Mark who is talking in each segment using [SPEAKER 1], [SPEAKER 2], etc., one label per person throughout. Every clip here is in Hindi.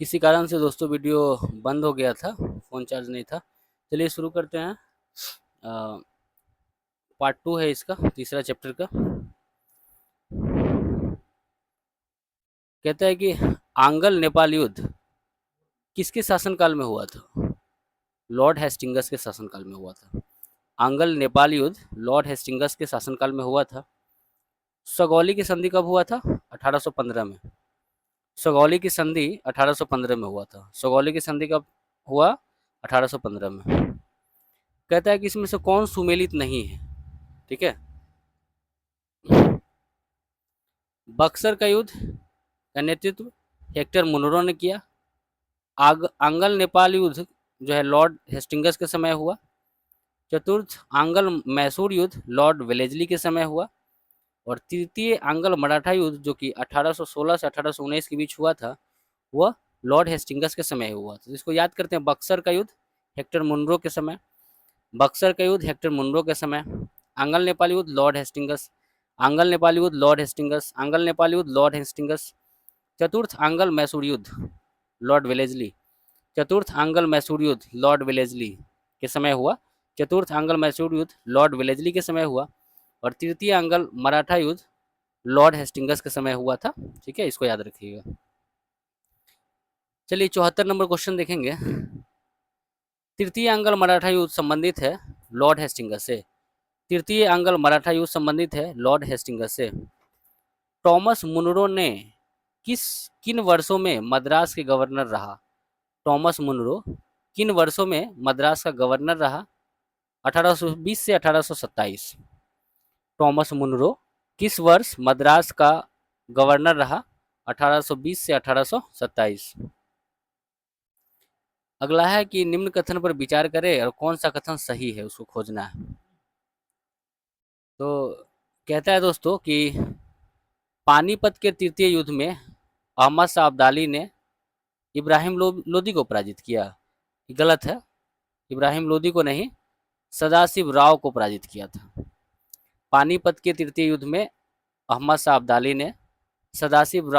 [SPEAKER 1] किसी कारण से दोस्तों वीडियो बंद हो गया था, फ़ोन चार्ज नहीं था। चलिए शुरू करते हैं। पार्ट 2 है इसका, तीसरा चैप्टर का। कहता है कि आंग्ल नेपाल युद्ध किसके शासनकाल में हुआ था? लॉर्ड हेस्टिंगस के शासनकाल में हुआ था। आंग्ल नेपाल युद्ध लॉर्ड हेस्टिंगस के शासनकाल में हुआ था। सगौली की संधि कब हुआ था? 1815 में। सगौली की संधि 1815 में हुआ था। सगौली की संधि कब हुआ? 1815 में। कहता है कि इसमें से कौन सुमेलित नहीं है? ठीक है। बक्सर का युद्ध का नेतृत्व हेक्टर मुनरो ने किया। आंग्ल नेपाल युद्ध जो है लॉर्ड हेस्टिंगस के समय हुआ। चतुर्थ आंग्ल मैसूर युद्ध लॉर्ड वेलेस्ली के समय हुआ। और तृतीय आंग्ल मराठा युद्ध जो कि 1816 से 1819 के बीच हुआ था, वह लॉर्ड हेस्टिंगस के समय हुआ था। इसको याद करते हैं। बक्सर का युद्ध हेक्टर मुनरो के समय। बक्सर का युद्ध हेक्टर मुनरो के समय। आंग्ल नेपाल युद्ध लॉर्ड हेस्टिंगस। आंग्ल नेपाल युद्ध लॉर्ड हेस्टिंगस। आंग्ल नेपाल युद्ध लॉर्ड हेस्टिंगस। चतुर्थ आंग्ल मैसूर युद्ध लॉर्ड वेलेस्ली। चतुर्थ आंग्ल मैसूर युद्ध लॉर्ड वेलेस्ली के समय हुआ। चतुर्थ आंग्ल मैसूर युद्ध लॉर्ड वेलेस्ली के समय हुआ। और तृतीय आंग्ल मराठा युद्ध लॉर्ड हेस्टिंगस के समय हुआ था। ठीक है, इसको याद रखिएगा। चलिए 74 नंबर क्वेश्चन देखेंगे। तृतीय आंग्ल मराठा युद्ध संबंधित है लॉर्ड हेस्टिंगस से। तृतीय आंग्ल मराठा युद्ध संबंधित है लॉर्ड हेस्टिंगस से। टॉमस मुनरो ने किन वर्षों में मद्रास के गवर्नर रहा? टॉमस मुनरो किन वर्षों में मद्रास का गवर्नर रहा? 1820 से 1827। टॉमस मुनरो किस वर्ष मद्रास का गवर्नर रहा? 1820 से 1827। अगला है कि निम्न कथन पर विचार करें और कौन सा कथन सही है उसको खोजना है। तो कहता है दोस्तों कि पानीपत के तृतीय युद्ध में अहमद शाह अब्दाली ने इब्राहिम लोदी को पराजित किया। गलत है। इब्राहिम लोदी को नहीं, सदाशिव राव को पराजित किया था। पानीपत के तृतीय युद्ध में अहमद शाह अब्दाली ने सदाशिव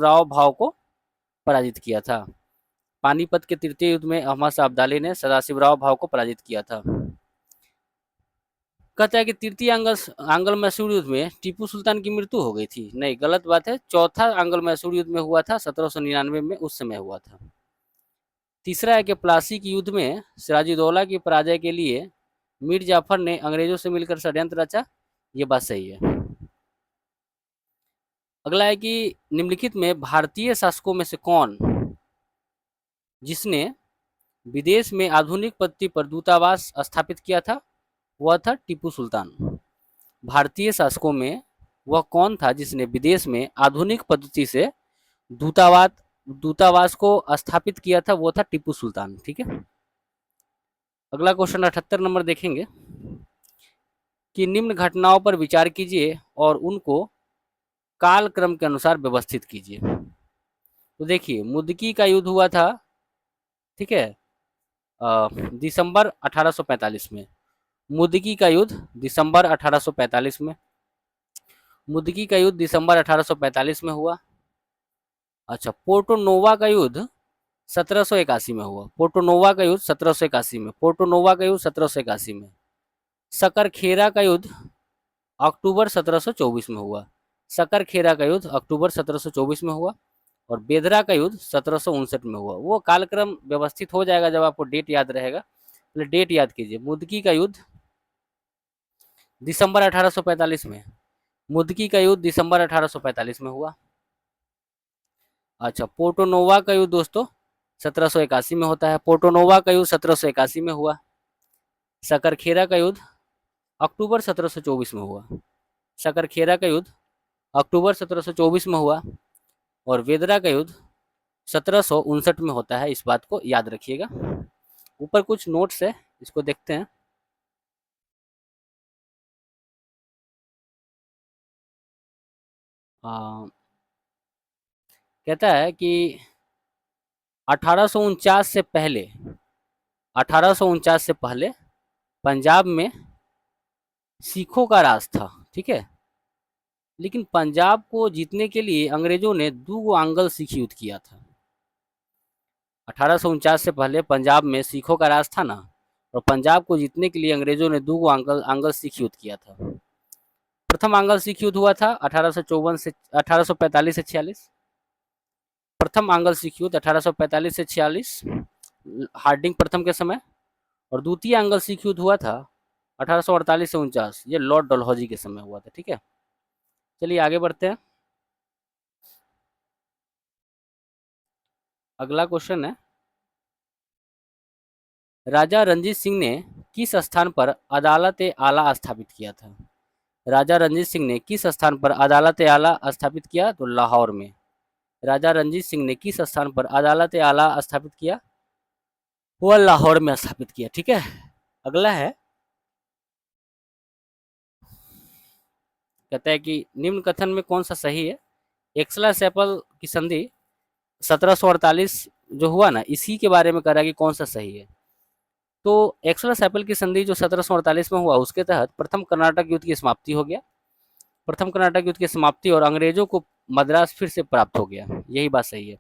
[SPEAKER 1] राव भाव को पराजित किया था। पानीपत के तृतीय युद्ध में अहमद शाह अब्दाली ने सदाशिव राव भाव को पराजित किया था। कहता है कि तृतीय आंग्ल मैसूर युद्ध में टीपू सुल्तान की मृत्यु हो गई थी। नहीं, गलत बात है। चौथा आंग्ल मैसूर युद्ध में हुआ था, 1799 में, उस समय हुआ था। तीसरा है कि प्लासी के युद्ध में सिराजुद्दौला की पराजय के लिए मीर जाफर ने अंग्रेजों से मिलकर षड्यंत्र रचा। ये बात सही है। अगला है कि निम्नलिखित में भारतीय शासकों में से कौन जिसने विदेश में आधुनिक पद्धति पर दूतावास स्थापित किया था? वह था टीपू सुल्तान। भारतीय शासकों में वह कौन था जिसने विदेश में आधुनिक पद्धति से दूतावास को स्थापित किया था? वो था टीपू सुल्तान। ठीक है। अगला क्वेश्चन 78 नंबर देखेंगे कि निम्न घटनाओं पर विचार कीजिए और उनको काल क्रम के अनुसार व्यवस्थित कीजिए। तो देखिए, मुदकी का युद्ध हुआ था, ठीक है, दिसंबर 1845 में। मुदकी का युद्ध दिसंबर 1845 में। मुदकी का युद्ध दिसंबर 1845 में हुआ। अच्छा, पोर्टो नोवा का युद्ध 1781 में हुआ। पोर्टो नोवा का युद्ध 1781 में। पोर्टो नोवा का युद्ध 1781 में। सकरखेरा का युद्ध अक्टूबर 1724 में हुआ। सकरखेरा का युद्ध अक्टूबर 1724 में हुआ। और बेदरा का युद्ध 1759 में हुआ। वो कालक्रम व्यवस्थित हो जाएगा जब आपको डेट याद रहेगा। पहले डेट याद कीजिए। मुदकी का युद्ध दिसंबर 1845 में। मुदकी का युद्ध दिसंबर 1845 में हुआ। अच्छा, पोर्टो नोवा का युद्ध दोस्तों 1781 में होता है। पोर्टो नोवा का युद्ध 1781 में हुआ। सकरखेरा का युद्ध अक्टूबर 1724 में हुआ। सकरखेरा का युद्ध अक्टूबर 1724 में हुआ। और वेदरा का युद्ध 1759 में होता है। इस बात को याद रखिएगा। ऊपर कुछ नोट्स है, इसको देखते हैं। कहता है कि 1849 से पहले 1849 से पहले पंजाब में सिखों का राज था। ठीक है। लेकिन पंजाब को जीतने के लिए अंग्रेजों ने 2 आंग्ल सिख युद्ध किया था। 1849 से पहले पंजाब में सिखों का राज था ना, और पंजाब को जीतने के लिए अंग्रेजों ने दो आंगल आंगल सिख युद्ध किया था। प्रथम आंगल सिख युद्ध हुआ था 1845 से 46। प्रथम आंगल सिख युद्ध 1845 से 46 हार्डिंग प्रथम के समय, और द्वितीय आंगल सिख युद्ध हुआ था 1848 से 49, ये लॉर्ड डलहौजी के समय हुआ था। ठीक है, चलिए आगे बढ़ते हैं। अगला क्वेश्चन है, राजा रंजीत सिंह ने किस स्थान पर अदालत आला स्थापित किया था? राजा रंजीत सिंह ने किस स्थान पर अदालत आला स्थापित किया? तो लाहौर में। राजा रंजीत सिंह ने किस स्थान पर अदालत आला स्थापित किया? वह लाहौर में स्थापित किया। ठीक है, अगला है, कहता है कि निम्न कथन में कौन सा सही है? एक्सला सेपल की संधि 1748 जो हुआ ना, इसी के बारे में कह रहा है कि कौन सा सही है। तो एक्सला सेपल की संधि जो 1748 में हुआ, उसके तहत प्रथम कर्नाटक युद्ध की समाप्ति हो गया। प्रथम कर्नाटक युद्ध की समाप्ति और अंग्रेजों को मद्रास फिर से प्राप्त हो गया, यही बात सही है।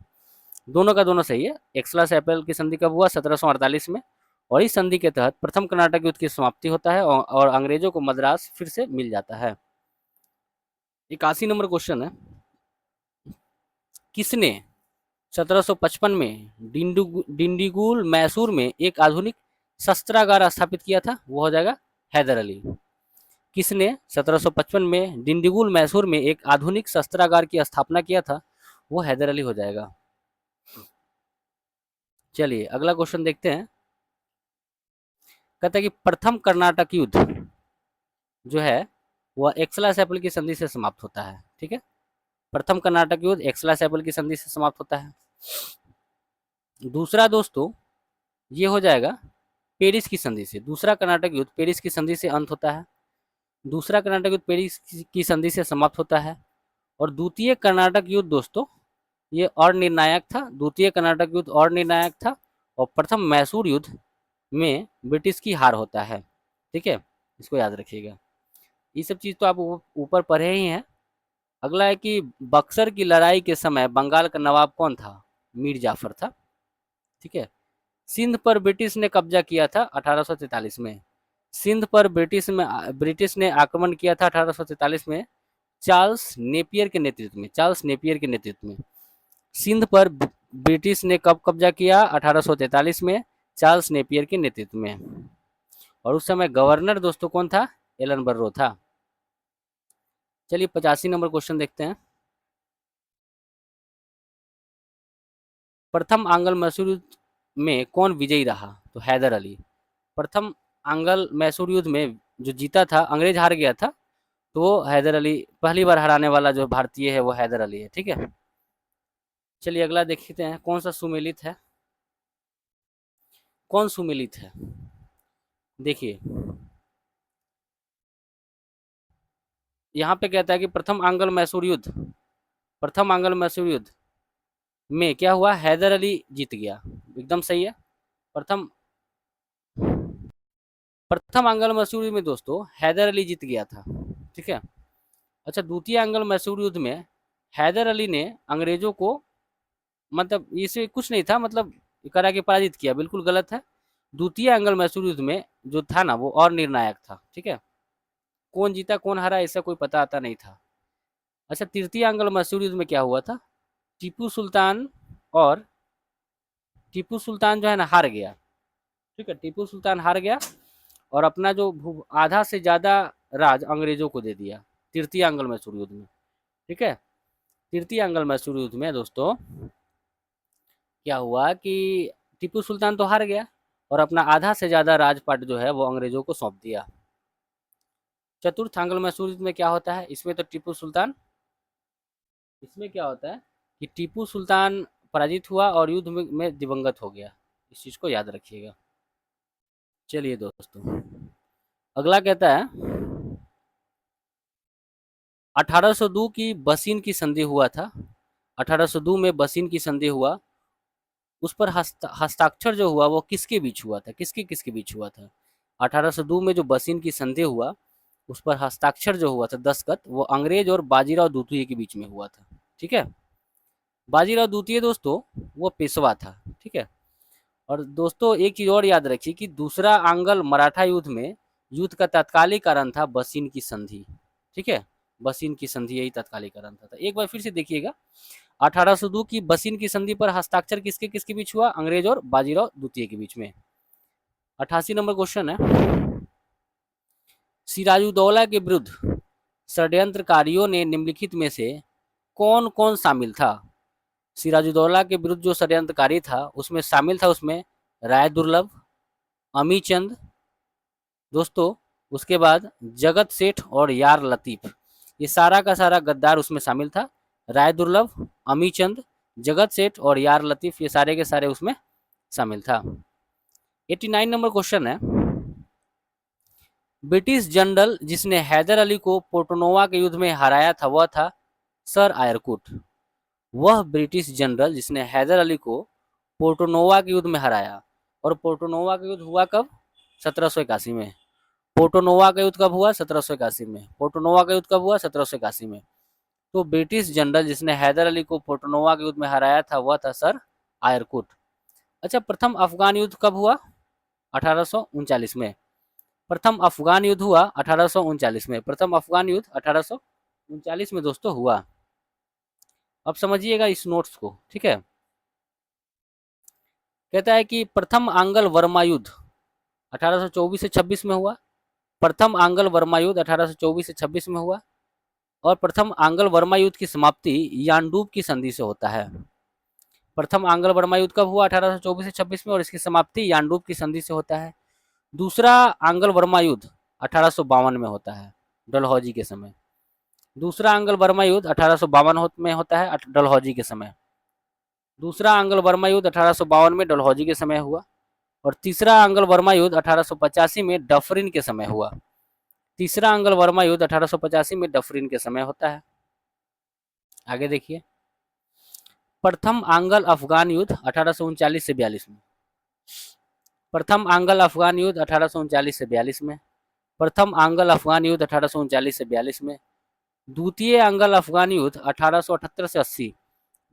[SPEAKER 1] दोनों का दोनों सही है। एक्सला सेपल की संधि कब हुआ? 1748 में, और इस संधि के तहत प्रथम कर्नाटक युद्ध की समाप्ति होता है और अंग्रेजों को मद्रास फिर से मिल जाता है। 81 नंबर क्वेश्चन है, किसने 1755 में डिंडीगुल मैसूर में एक आधुनिक शस्त्रागार स्थापित किया था? वो हो जाएगा हैदर अली। किसने 1755 में डिंडीगुल मैसूर में एक आधुनिक शस्त्रागार की स्थापना किया था? वो हैदर अली हो जाएगा। चलिए अगला क्वेश्चन देखते हैं। कहता है कि प्रथम कर्नाटक युद्ध जो है वह एक्सला सेपल की संधि से समाप्त होता है। ठीक है, प्रथम कर्नाटक युद्ध एक्सला सेपल की संधि से समाप्त होता है। दूसरा दोस्तों ये हो जाएगा पेरिस की संधि से। दूसरा कर्नाटक युद्ध पेरिस की संधि से अंत होता है। दूसरा कर्नाटक युद्ध पेरिस की संधि से समाप्त होता है। और द्वितीय कर्नाटक युद्ध दोस्तों ये और निर्णायक था। द्वितीय कर्नाटक युद्ध और निर्णायक था, और प्रथम मैसूर युद्ध में ब्रिटिश की हार होता है। ठीक है, इसको याद रखिएगा। ये सब चीज़ तो आप ऊपर पढ़े ही हैं। अगला है कि बक्सर की लड़ाई के समय बंगाल का नवाब कौन था? मीर जाफर था। ठीक है, सिंध पर ब्रिटिश ने कब्जा किया था 1843 में। सिंध पर ब्रिटिश ने आक्रमण किया था 1843 में चार्ल्स नेपियर के नेतृत्व में। चार्ल्स नेपियर के नेतृत्व में सिंध पर ब्रिटिश ने कब कब्जा किया? 1843 में चार्ल्स नेपियर के नेतृत्व में। और उस समय गवर्नर दोस्तों कौन था? एलन बर्रो था। चलिए 85 नंबर क्वेश्चन देखते हैं। प्रथम आंग्ल मैसूर युद्ध में कौन विजयी रहा? तो हैदर अली। प्रथम आंग्ल मैसूर युद्ध में जो जीता था, अंग्रेज हार गया था, तो वो हैदर अली, पहली बार हराने वाला जो भारतीय है वो हैदर अली है। ठीक है, चलिए अगला देखते हैं कौन सा सुमेलित है। कौन सुमेलित है? देखिए यहाँ पे कहता है कि प्रथम आंग्ल मैसूर युद्ध में क्या हुआ? हैदर अली जीत गया, एकदम सही है। प्रथम प्रथम आंग्ल मैसूर युद्ध में दोस्तों हैदर अली जीत गया था। ठीक है, अच्छा द्वितीय आंग्ल मैसूर युद्ध में हैदर अली ने अंग्रेजों को, मतलब इसे कुछ नहीं था, मतलब करा के पराजित किया, बिल्कुल गलत है। द्वितीय आंग्ल मैसूर युद्ध में जो था ना वो और निर्णायक था। ठीक है, कौन जीता कौन हारा ऐसा कोई पता आता नहीं था। अच्छा तृतीय आंग्ल मैसूर युद्ध में क्या हुआ था? टीपू सुल्तान और टीपू सुल्तान जो है ना हार गया। ठीक है, टीपू सुल्तान हार गया और अपना जो आधा से ज्यादा राज अंग्रेजों को दे दिया तृतीय आंग्ल मैसूर युद्ध में। ठीक है, तृतीय आंग्ल मैसूर युद्ध में दोस्तों क्या हुआ कि टीपू सुल्तान तो हार गया और अपना आधा से ज्यादा राजपाट जो है वो अंग्रेजों को सौंप दिया। चतुर्थ आंग्ल मैसूर युद्ध में क्या होता है? इसमें क्या होता है कि टीपू सुल्तान पराजित हुआ और युद्ध में दिवंगत हो गया। इस चीज को याद रखिएगा। चलिए दोस्तों अगला कहता है 1802 की बसीन की संधि हुआ था। 1802 में बसीन की संधि हुआ, उस पर हस्ताक्षर जो हुआ वो किसके बीच हुआ था? किसके किसके बीच हुआ था? 1802 में जो बसीन की संधि हुआ उस पर हस्ताक्षर जो हुआ था, दस्तखत, वो अंग्रेज और बाजीराव द्वितीय के बीच में हुआ था। ठीक है, बाजीराव द्वितीय दोस्तों वो पेशवा था। ठीक है, और दोस्तों एक चीज और याद रखिए कि दूसरा आंग्ल मराठा युद्ध में युद्ध का तात्कालिक कारण था बसीन की संधि। ठीक है, बसीन की संधि यही तात्कालिक कारण था। तो एक बार फिर से देखिएगा, 1802 की बसीन की संधि पर हस्ताक्षर किसके किसके बीच हुआ? अंग्रेज और बाजीराव द्वितीय के बीच में। 88 नंबर क्वेश्चन है, सिराजुद्दौला के विरुद्ध षड्यंत्रकारियों ने निम्नलिखित में से कौन कौन शामिल था? सिराजुद्दौला के विरुद्ध जो षड्यंत्रकारी था उसमें शामिल था, उसमें राय दुर्लभ, अमीचंद दोस्तों, उसके बाद जगत सेठ और यार लतीफ, ये सारा का सारा गद्दार उसमें शामिल था। राय दुर्लभ, अमीचंद, जगत सेठ और यार लतीफ, ये सारे के सारे उसमें शामिल था। 89 नंबर क्वेश्चन है, ब्रिटिश जनरल जिसने हैदर अली को पोर्टनोवा के युद्ध में हराया था वह था सर आयरकुट। वह ब्रिटिश जनरल जिसने हैदर अली को पोर्टनोवा के युद्ध में हराया, और पोर्टनोवा का युद्ध हुआ कब? 1781 में। पोर्टनोवा का युद्ध कब हुआ? 1781 में। पोर्टनोवा का युद्ध कब हुआ? 1781 में। तो ब्रिटिश जनरल जिसने हैदर अली को पोर्टनोवा के युद्ध में हराया था वह था सर आयरकुट। अच्छा, प्रथम अफगान युद्ध कब हुआ? 1839 में। प्रथम अफगान युद्ध हुआ 1839 में। प्रथम अफगान युद्ध 1839 में दोस्तों हुआ। अब समझिएगा इस नोट्स को, ठीक है। कहता है कि प्रथम आंग्ल वर्मा युद्ध 1824 से 26 में हुआ। प्रथम आंग्ल वर्मा युद्ध 1824 से 26 में हुआ, और प्रथम आंग्ल वर्मा युद्ध की समाप्ति यानडूब की संधि से होता है। प्रथम आंग्ल वर्मा युद्ध कब हुआ? 1824 से 26 में, और इसकी समाप्ति यानडूब की संधि से होता है। दूसरा आंग्ल वर्मा युद्ध 1852 में होता है, डलहौजी के समय। दूसरा आंग्ल वर्मा युद्ध 1852 में होता है, डलहौजी के समय। दूसरा आंग्ल वर्मा युद्ध 1852 में डलहौजी के समय हुआ, और तीसरा आंग्ल वर्मा युद्ध 1885 में डफरिन के समय हुआ। तीसरा आंग्ल वर्मा युद्ध 1885 में डफरिन के समय होता है। आगे देखिए, प्रथम आंग्ल अफगान युद्ध 1839 से 42 में। प्रथम आंग्ल अफगान युद्ध 1839 से 42 में। प्रथम आंग्ल अफगान युद्ध 1839 से 42 में। द्वितीय आंग्ल अफगान युद्ध 1878 से 80।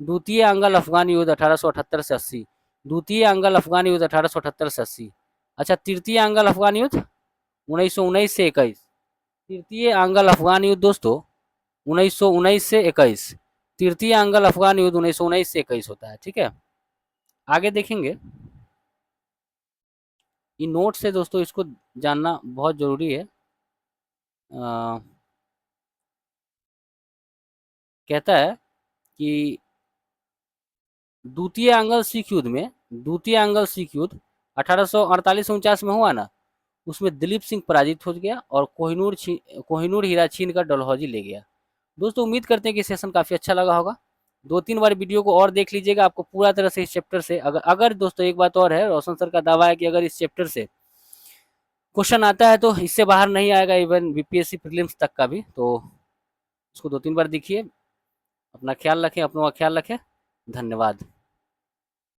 [SPEAKER 1] द्वितीय आंग्ल अफगान युद्ध 1878 से 80। द्वितीय आंग्ल अफगान युद्ध 1878 से 80। अच्छा, तृतीय आंग्ल अफगान युद्ध 1919 से 21। तृतीय आंग्ल अफगान युद्ध दोस्तों 1919 से 21। तृतीय आंग्ल अफगान युद्ध 1919 से 21 होता है, ठीक है। आगे देखेंगे, इन नोट से दोस्तों इसको जानना बहुत जरूरी है। कहता है कि द्वितीय आंग्ल सिख युद्ध में, द्वितीय आंग्ल सिख युद्ध 1848-49 में हुआ ना, उसमें दिलीप सिंह पराजित हो गया और कोहिनूर हीरा छीन कर डलहौजी ले गया। दोस्तों उम्मीद करते हैं कि सेशन काफी अच्छा लगा होगा। 2-3 बार वीडियो को और देख लीजिएगा, आपको पूरा तरह से इस चैप्टर से अगर दोस्तों एक बात और है, रोशन सर का दावा है कि अगर इस चैप्टर से क्वेश्चन आता है तो इससे बाहर नहीं आएगा, इवन बीपीएससी प्रीलिम्स तक का भी। तो इसको 2-3 बार देखिए। अपना ख्याल रखें, अपनों का ख्याल रखें। धन्यवाद।